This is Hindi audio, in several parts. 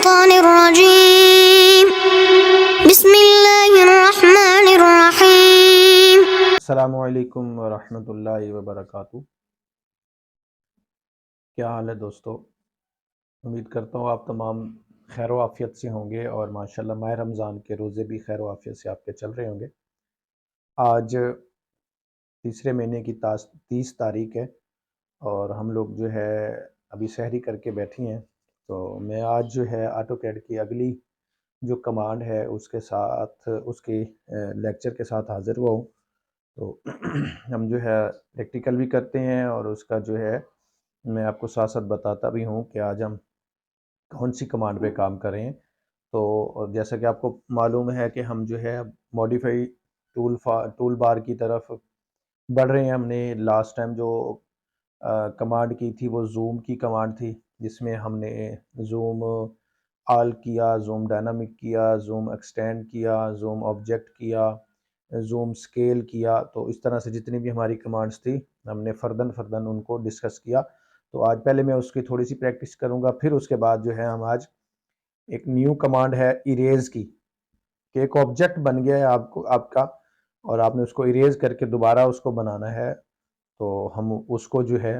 मिनश्शैतानिर्रजीम बिस्मिल्लाहिर्रहमानिर्रहीम। अस्सलामुअलैकुम वरहमतुल्लाहि वबरकातुहू। क्या हाल है दोस्तों? उम्मीद करता हूँ आप तमाम खैर आफ़ियत से होंगे और माशाल्लाह माह रमज़ान के रोज़े भी खैर आफ़ियत से आपके चल रहे होंगे। आज तीसरे महीने की 30 तारीख है और हम लोग जो है अभी सहरी करके बैठी हैं। तो मैं आज जो है ऑटोकैड की अगली जो कमांड है उसके साथ उसके लेक्चर के साथ हाज़िर हुआ हूँ। तो हम जो है प्रैक्टिकल भी करते हैं और उसका जो है मैं आपको साथ साथ बताता भी हूँ कि आज हम कौन सी कमांड पे काम करें। तो जैसा कि आपको मालूम है कि हम जो है मॉडिफाई टूल बार की तरफ बढ़ रहे हैं। हमने लास्ट टाइम जो कमांड की थी वो जूम की कमांड थी, जिसमें हमने जूम ऑल किया, जूम डायनामिक किया, जूम एक्सटेंड किया, जूम ऑब्जेक्ट किया, जूम स्केल किया। तो इस तरह से जितनी भी हमारी कमांड्स थी हमने फ़र्दन फ़र्दन उनको डिस्कस किया। तो आज पहले मैं उसकी थोड़ी सी प्रैक्टिस करूंगा, फिर उसके बाद जो है हम आज एक न्यू कमांड है इरेज की, कि एक ऑब्जेक्ट बन गया है आपका और आपने उसको इरेज करके दोबारा उसको बनाना है। तो हम उसको जो है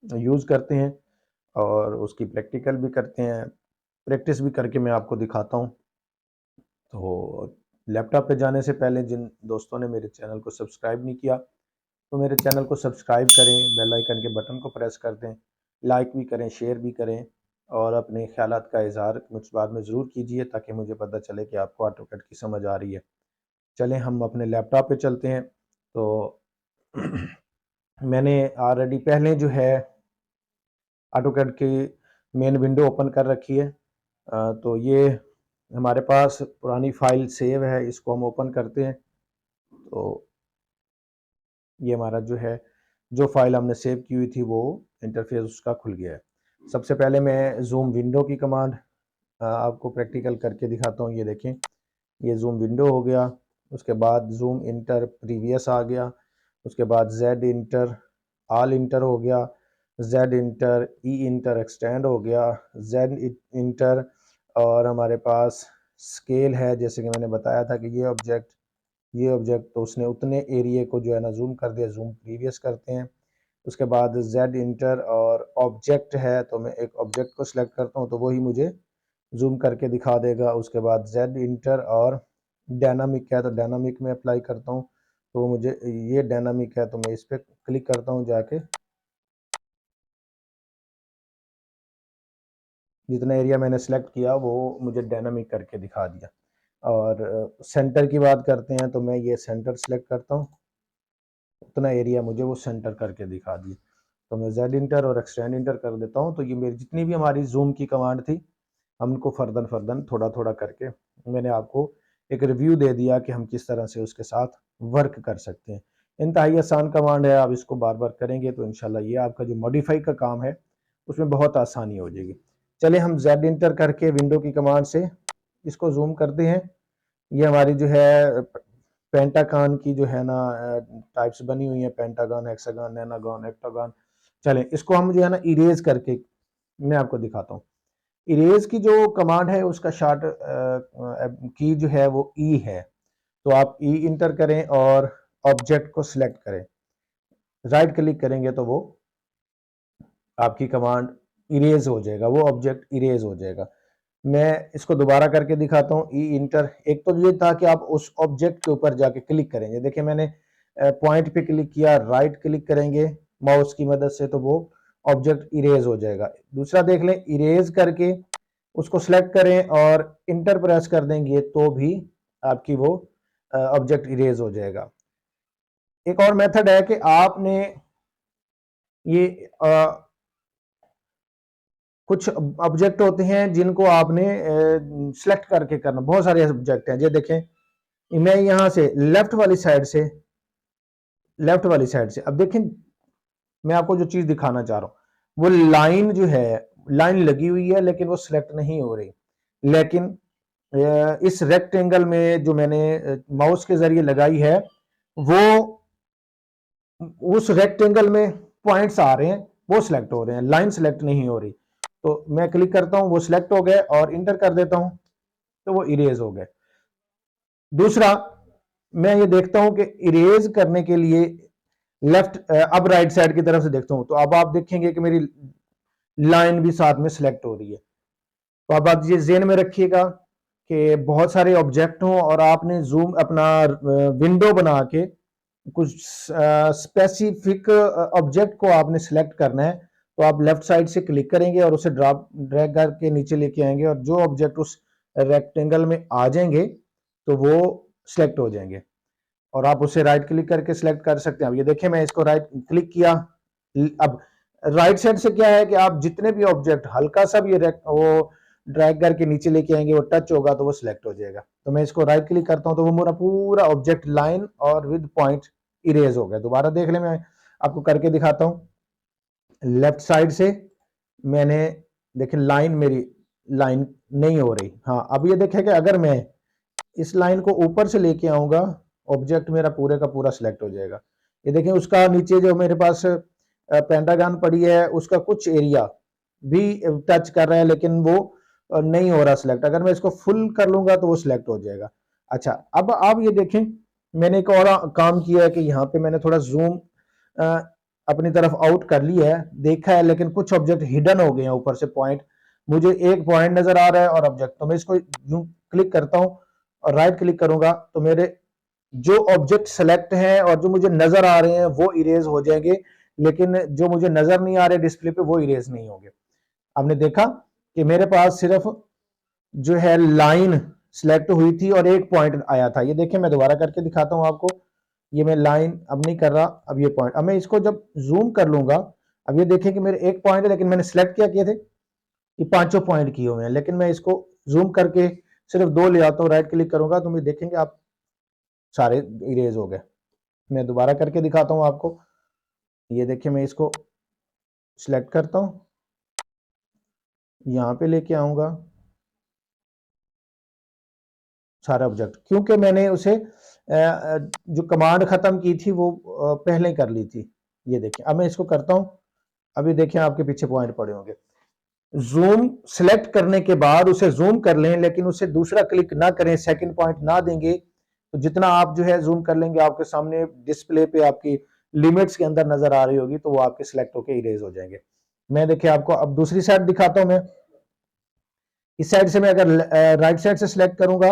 यूज़ करते हैं और उसकी प्रैक्टिकल भी करते हैं, प्रैक्टिस भी करके मैं आपको दिखाता हूँ। तो लैपटॉप पे जाने से पहले जिन दोस्तों ने मेरे चैनल को सब्सक्राइब नहीं किया तो मेरे चैनल को सब्सक्राइब करें, बेल आइकन के बटन को प्रेस कर दें, लाइक भी करें, शेयर भी करें और अपने ख्यालात का इजहार मुझ बाद में ज़रूर कीजिए ताकि मुझे पता चले कि आपको ऑटोकैड की समझ आ रही है। चलें हम अपने लैपटॉप पे चलते हैं। तो मैंने ऑलरेडी पहले जो है ऑटोकैड की मेन विंडो ओपन कर रखी है। तो ये हमारे पास पुरानी फाइल सेव है, इसको हम ओपन करते हैं। तो ये हमारा जो है जो फाइल हमने सेव की हुई थी वो इंटरफेस उसका खुल गया है। सबसे पहले मैं जूम विंडो की कमांड आपको प्रैक्टिकल करके दिखाता हूँ। ये देखें, ये जूम विंडो हो गया, उसके बाद जूम इंटर प्रीवियस आ गया, उसके बाद जेड इंटर ऑल इंटर हो गया, जेड इंटर ई इंटर एक्सटेंड हो गया, जेड इंटर और हमारे पास स्केल है। जैसे कि मैंने बताया था कि ये ऑब्जेक्ट तो उसने उतने एरिया को जो है ना जूम कर दिया, जूम प्रीवियस करते हैं। उसके बाद जेड इंटर और ऑब्जेक्ट है, तो मैं एक ऑब्जेक्ट को सिलेक्ट करता हूँ तो वही मुझे जूम करके दिखा देगा। उसके बाद जेड इंटर और डायनामिक है, तो डायनामिक में अप्लाई करता हूँ तो मुझे ये डायनामिक है तो मैं इस पर क्लिक करता हूँ, जाके जितना एरिया मैंने सेलेक्ट किया वो मुझे डायनामिक करके दिखा दिया। और सेंटर की बात करते हैं तो मैं ये सेंटर सेलेक्ट करता हूँ, उतना एरिया मुझे वो सेंटर करके दिखा दिया। तो मैं जेड इंटर और एक्सटेंड इंटर कर देता हूँ। तो ये मेरी जितनी भी हमारी जूम की कमांड थी हम उनको फर्दन फर्दन थोड़ा थोड़ा करके मैंने आपको एक रिव्यू दे दिया कि हम किस तरह से उसके साथ वर्क कर सकते हैं। इंतहाई आसान कमांड है, आप इसको बार बार करेंगे तो इंशाल्लाह ये आपका जो मॉडिफाई का काम है उसमें बहुत आसानी हो जाएगी। चलिए हम जेड इंटर करके विंडो की कमांड से इसको जूम करते हैं। ये हमारी जो है पेंटागन की जो है ना टाइप्स बनी हुई है, पेंटागन, हेक्सागन, नैनागन, हेक्टागन। चलें इसको हम जो है ना इरेज करके मैं आपको दिखाता हूँ। इरेज की जो कमांड है उसका शॉर्ट की जो है वो ई है। तो आप ई इंटर करें और ऑब्जेक्ट को सिलेक्ट करें, राइट क्लिक करेंगे तो वो आपकी कमांड इरेज हो जाएगा, वो ऑब्जेक्ट इरेज हो जाएगा। मैं इसको दोबारा करके दिखाता हूँ। ई इंटर, एक तो ये था कि आप उस ऑब्जेक्ट के ऊपर जाके क्लिक करेंगे, देखिए मैंने पॉइंट पे क्लिक किया, राइट क्लिक करेंगे माउस की मदद से तो वो ऑब्जेक्ट इरेज हो जाएगा। दूसरा देख लें, इरेज करके उसको सिलेक्ट करें और इंटर प्रेस कर देंगे तो भी आपकी वो ऑब्जेक्ट इरेज हो जाएगा। एक और मेथड है कि आपने ये कुछ ऑब्जेक्ट होते हैं जिनको आपने सिलेक्ट करके करना, बहुत सारे ऑब्जेक्ट हैं। ये देखें मैं यहां से लेफ्ट वाली साइड से अब देखें मैं आपको जो चीज दिखाना चाह रहा हूं वो लाइन जो है, लाइन लगी हुई है लेकिन वो सिलेक्ट नहीं हो रही। लेकिन इस रेक्टेंगल में जो मैंने माउस के जरिए लगाई है वो उस रेक्टेंगल में पॉइंट्स आ रहे हैं, वो सिलेक्ट हो रहे हैं, लाइन सिलेक्ट नहीं हो रही। तो मैं क्लिक करता हूं, वो सिलेक्ट हो गए और इंटर कर देता हूं तो वो इरेज हो गए। दूसरा, मैं ये देखता हूं कि इरेज करने के लिए लेफ्ट अब राइट साइड की तरफ से देखता हूं, तो अब आप देखेंगे कि मेरी लाइन भी साथ में सिलेक्ट हो रही है। तो अब आप ये ज़हन में रखिएगा कि बहुत सारे ऑब्जेक्ट हों और आपने जूम अपना विंडो बना के कुछ स्पेसिफिक ऑब्जेक्ट को आपने सेलेक्ट करना है, तो आप लेफ्ट साइड से क्लिक करेंगे और उसे ड्रॉप ड्रैग करके नीचे लेके आएंगे और जो ऑब्जेक्ट उस रेक्टेंगल में आ जाएंगे तो वो सिलेक्ट हो जाएंगे और आप उसे राइट क्लिक करके सिलेक्ट कर सकते हैं। अब ये देखिए, मैं इसको राइट क्लिक किया। अब राइट साइड से क्या है कि आप जितने भी ऑब्जेक्ट हल्का सा भी वो ड्रैग करके नीचे लेके आएंगे, वो टच होगा तो वो सिलेक्ट हो जाएगा। तो मैं इसको राइट क्लिक करता हूं तो वो मेरा पूरा ऑब्जेक्ट लाइन और विद पॉइंट इरेज हो गया। दोबारा देख ले, मैं आपको करके दिखाता हूं। लेफ्ट साइड से मैंने देखे लाइन, मेरी लाइन नहीं हो रही। हाँ, अब ये देखे कि अगर मैं इस लाइन को ऊपर से लेके आऊंगा, ऑब्जेक्ट मेरा पूरे का पूरा सिलेक्ट हो जाएगा। ये देखें, उसका नीचे जो मेरे पास पेंटागन पड़ी है उसका कुछ एरिया भी टच कर रहा है, लेकिन वो नहीं हो रहा सिलेक्ट। अगर मैं इसको फुल कर लूंगा तो वो सिलेक्ट हो जाएगा। अच्छा, अब आप ये देखें, मैंने एक और काम किया है कि यहाँ पे मैंने थोड़ा जूम अपनी तरफ आउट कर लिया है, देखा है, लेकिन कुछ ऑब्जेक्ट हिडन हो गए हैं ऊपर से पॉइंट। मुझे एक पॉइंट नजर आ रहा है और ऑब्जेक्ट, तो मैं इसको यूं क्लिक करता हूं और राइट क्लिक करूंगा तो मेरे जो ऑब्जेक्ट सेलेक्ट हैं और जो मुझे नजर आ रहे हैं वो इरेज हो जाएंगे, लेकिन जो मुझे नजर नहीं आ रहे डिस्प्ले पे वो इरेज नहीं होंगे। आपने देखा कि मेरे पास सिर्फ जो है लाइन सिलेक्ट हुई थी और एक पॉइंट आया था। ये देखिए, मैं दोबारा करके दिखाता हूं आपको। ये मैं लाइन अब नहीं कर रहा, अब ये पॉइंट। अब मैं इसको जब जूम कर लूंगा, अब ये देखें कि मेरे एक पॉइंट है, लेकिन मैंने सिलेक्ट क्या किए थे, ये पांचों पॉइंट किए हुए हैं। लेकिन मैं इसको जूम करके सिर्फ दो ले आता हूँ, राइट क्लिक करूंगा तो मैं देखेंगे आप सारे इरेज हो गए। मैं दोबारा करके दिखाता हूं आपको। ये देखिए, मैं इसको सिलेक्ट करता हूं, यहां पे लेके आऊंगा सारा ऑब्जेक्ट, क्योंकि मैंने उसे जो कमांड खत्म की थी वो पहले कर ली थी। ये देखिए, अब मैं इसको करता हूं। अभी देखिए, आपके पीछे पॉइंट पड़े होंगे। जूम सिलेक्ट करने के बाद उसे जूम कर लें, लेकिन उसे दूसरा क्लिक ना करें, सेकंड पॉइंट ना देंगे, तो जितना आप जो है जूम कर लेंगे आपके सामने डिस्प्ले पे आपकी लिमिट्स के अंदर नजर आ रही होगी, तो वो आपके सिलेक्ट होकर इरेज हो जाएंगे। मैं देखिए आपको अब दूसरी साइड दिखाता हूं। मैं इस साइड से मैं अगर राइट साइड से सिलेक्ट करूंगा,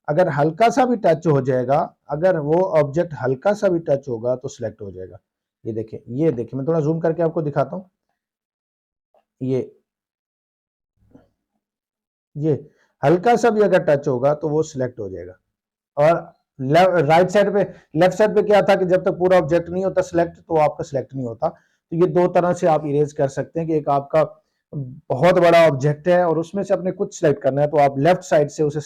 अगर हल्का सा भी टच हो जाएगा, अगर वो ऑब्जेक्ट हल्का सा भी टच होगा तो सिलेक्ट हो जाएगा। ये देखिए, ये देखिए, मैं थोड़ा जूम करके आपको दिखाता हूं। ये हल्का सा भी अगर टच होगा तो वो सिलेक्ट हो जाएगा। और राइट साइड पे, लेफ्ट साइड पे क्या था कि जब तक पूरा ऑब्जेक्ट नहीं होता सिलेक्ट तो आपका सिलेक्ट नहीं होता। तो ये दो तरह से आप इरेज कर सकते हैं कि एक आपका बहुत बड़ा ऑब्जेक्ट है और उसमें से अपने कुछ सिलेक्ट करना है, तो आप लेफ्ट साइड से उसे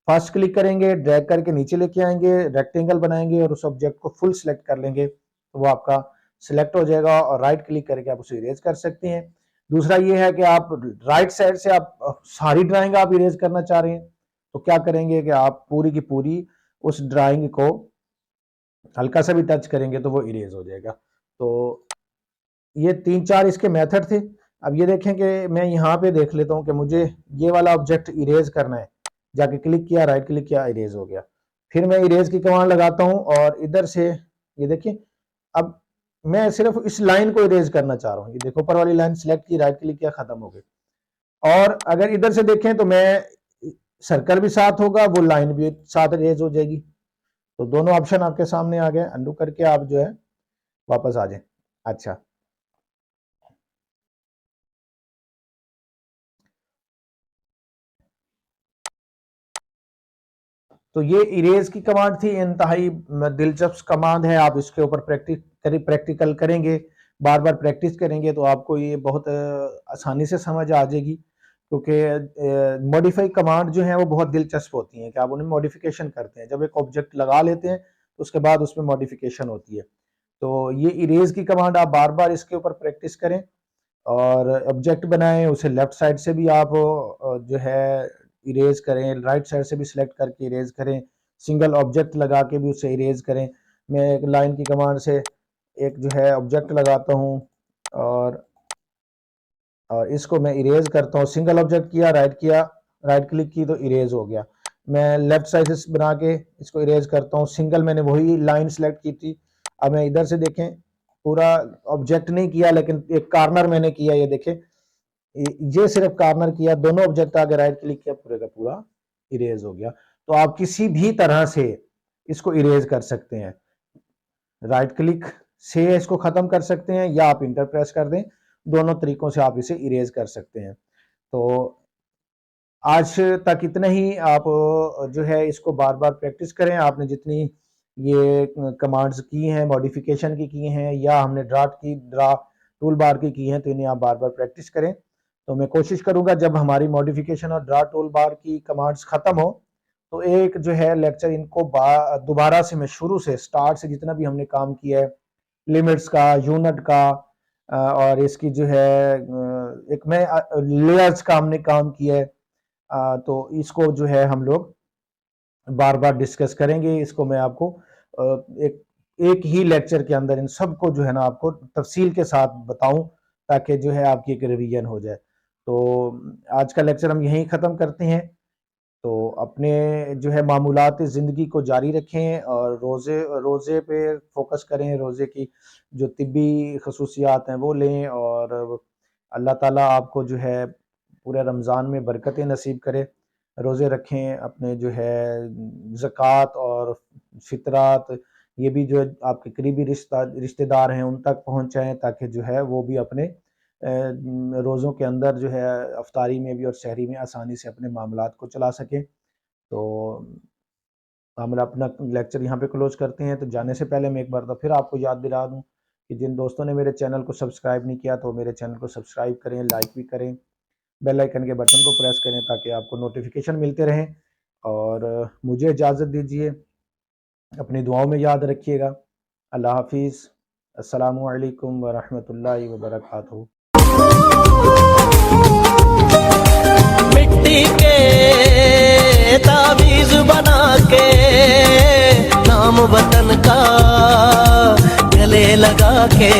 फर्स्ट क्लिक करेंगे, ड्रैग करके नीचे लेके आएंगे, रेक्टेंगल बनाएंगे और उस ऑब्जेक्ट को फुल सिलेक्ट कर लेंगे, तो वो आपका सिलेक्ट हो जाएगा और राइट क्लिक करके आप उसे इरेज कर सकते हैं। दूसरा ये है कि आप राइट साइड से आप सारी ड्राइंग आप इरेज करना चाह रहे हैं, तो क्या करेंगे कि आप पूरी की पूरी उस ड्राइंग को हल्का सा भी टच करेंगे तो वो इरेज हो जाएगा। तो ये तीन चार इसके मेथड थे। अब ये देखें कि मैं यहाँ पे देख लेता हूँ कि मुझे ये वाला ऑब्जेक्ट इरेज करना है। जाके क्लिक किया, राइट क्लिक किया, इरेज हो गया। फिर मैं इरेज की कमांड लगाता हूँ और इधर से ये देखिए, अब मैं सिर्फ इस लाइन को इरेज करना चाह रहा हूँ। ये देखो, ऊपर वाली लाइन सिलेक्ट की, राइट क्लिक किया, खत्म हो गई। और अगर इधर से देखें तो मैं सर्कल भी साथ होगा, वो लाइन भी साथ इरेज हो जाएगी। तो दोनों ऑप्शन आपके सामने आ गए। अंडू करके आप जो है वापस आ जाए। अच्छा, तो ये इरेज की कमांड थी, इंतहाई दिलचस्प कमांड है। आप इसके ऊपर प्रैक्टिकल करेंगे, बार बार प्रैक्टिस करेंगे तो आपको ये बहुत आसानी से समझ आ जाएगी, क्योंकि मॉडिफाई कमांड जो है वो बहुत दिलचस्प होती हैं कि आप उन्हें मॉडिफिकेशन करते हैं। जब एक ऑब्जेक्ट लगा लेते हैं तो उसके बाद उसमें मॉडिफिकेशन होती है। तो ये इरेज की कमांड आप बार बार इसके ऊपर प्रैक्टिस करें और ऑब्जेक्ट बनाएं, उसे लेफ्ट साइड से भी आप जो है इरेज करें, राइट साइड से भी सिलेक्ट करके इरेज करें, सिंगल ऑब्जेक्ट लगा के भी उसे इरेज करें। मैं एक लाइन की कमांड से एक जो है ऑब्जेक्ट लगाता हूं और और इसको मैं इरेज करता हूँ। सिंगल ऑब्जेक्ट किया, राइट क्लिक की तो इरेज हो गया। मैं लेफ्ट साइड से बना के इसको इरेज करता हूँ। सिंगल मैंने वही लाइन सेलेक्ट की थी। अब मैं इधर से देखें, पूरा ऑब्जेक्ट नहीं किया लेकिन एक कॉर्नर मैंने किया, ये देखें, ये सिर्फ कॉर्नर किया, दोनों ऑब्जेक्ट आगे राइट क्लिक किया, पूरे का पूरा इरेज हो गया। तो आप किसी भी तरह से इसको इरेज कर सकते हैं। राइट क्लिक से इसको खत्म कर सकते हैं या आप इंटर प्रेस कर दें, दोनों तरीकों से आप इसे इरेज कर सकते हैं। तो आज तक इतना ही। आप जो है इसको बार बार प्रैक्टिस करें। आपने जितनी ये कमांड्स की हैं, मॉडिफिकेशन की हैं, या हमने ड्रा टूल बार की हैं, तो इन्हें आप बार बार प्रैक्टिस करें। तो मैं कोशिश करूंगा जब हमारी मॉडिफिकेशन और ड्रा टूल बार की कमांड्स खत्म हो तो एक जो है लेक्चर इनको दोबारा से मैं शुरू से स्टार्ट से जितना भी हमने काम किया है, लिमिट्स का, यूनिट का, और इसकी जो है एक में लेयर्स का हमने काम किया है, तो इसको जो है हम लोग बार बार डिस्कस करेंगे। इसको मैं आपको एक ही लेक्चर के अंदर इन सबको जो है ना आपको तफसील के साथ बताऊं, ताकि जो है आपकी एक रिवीजन हो जाए। तो आज का लेक्चर हम यहीं ख़त्म करते हैं। तो अपने जो है मामूलात ज़िंदगी को जारी रखें और रोज़े पे फोकस करें। रोज़े की जो तिब्बी खसूसियात हैं वो लें, और अल्लाह ताला आपको जो है पूरे रमज़ान में बरकतें नसीब करे। रोज़े रखें, अपने जो है ज़कात और फ़ितरात, ये भी जो है आपके करीबी रिश्तेदार हैं उन तक पहुँचाएँ, ताकि जो है वो भी अपने रोज़ों के अंदर जो है अफ्तारी में भी और सहरी में आसानी से अपने मामलात को चला सकें। तो हम अपना लेक्चर यहाँ पे क्लोज करते हैं। तो जाने से पहले मैं एक बार तो फिर आपको याद दिला दूँ कि जिन दोस्तों ने मेरे चैनल को सब्सक्राइब नहीं किया तो मेरे चैनल को सब्सक्राइब करें, लाइक भी करें, बेल आइकन के बटन को प्रेस करें ताकि आपको नोटिफिकेशन मिलते रहें। और मुझे इजाज़त दीजिए, अपनी दुआओं में याद रखिएगा। अल्लाह हाफिज़। अस्सलामु अलैकुम व रहमतुल्लाहि व बरकातहू। मिट्टी के ताबीज बना के नाम वतन का गले लगा के